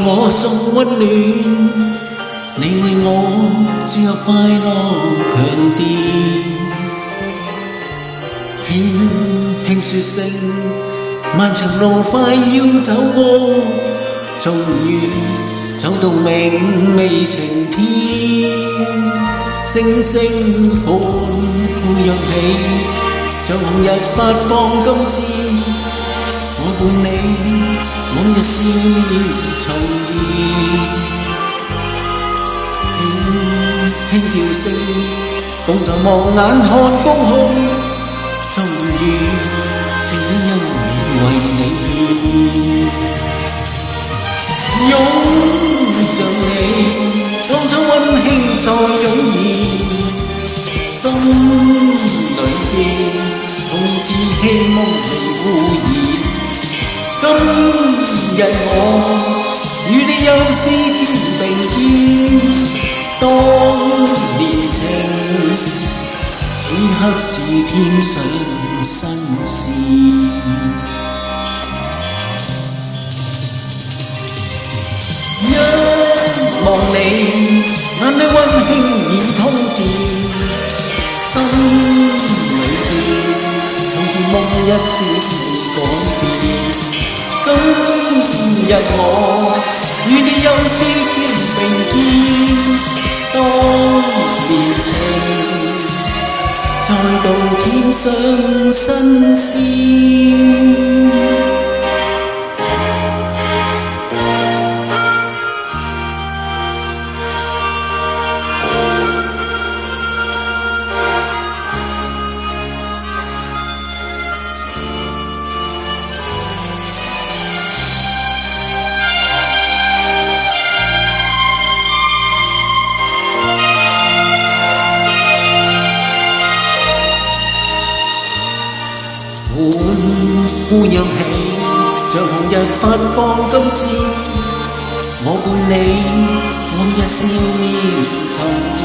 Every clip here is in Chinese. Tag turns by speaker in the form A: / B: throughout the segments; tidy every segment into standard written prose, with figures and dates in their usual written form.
A: 我送溫暖，你為我注入快樂強電，輕輕說聲，漫長路快要走過，終於走到明媚晴天，星星歡呼躍起，像紅日發放金箭，我伴你往日笑面重現，輕叫聲，共同望眼看高空，終於晴天優美為你獻。擁着你，當初溫馨再湧現，心裏邊同志希望未污染。今日我與你又是肩並肩，當年情，此刻是添上新鮮。望你眼裏溫馨已通電，心裏邊從前夢一點未改變。今日我與你又是肩並肩，當年情再度添上新鮮。歡呼揚起，像紅日發放金箭，我伴你往日笑面重現，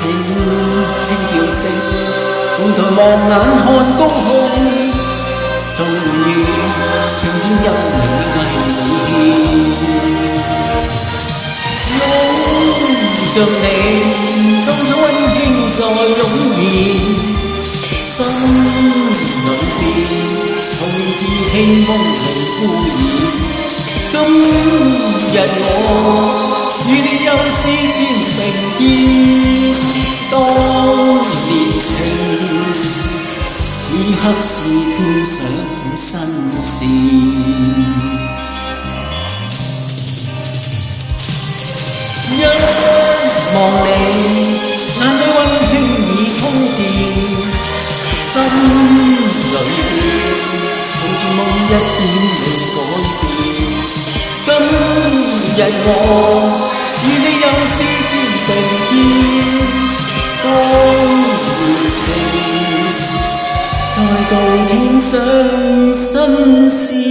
A: 輕叫聲，共同望眼看高空，終於晴天優美為你獻。擁着你，當初溫馨再湧現，心裏邊同志希望未污染。今日我與你又是肩並肩，當年情，此刻是添上新鮮。一望你，眼裏溫馨已通電，心裏邊從前夢一點未改變。今日我與你又是肩並肩，當年情再度添上新鮮。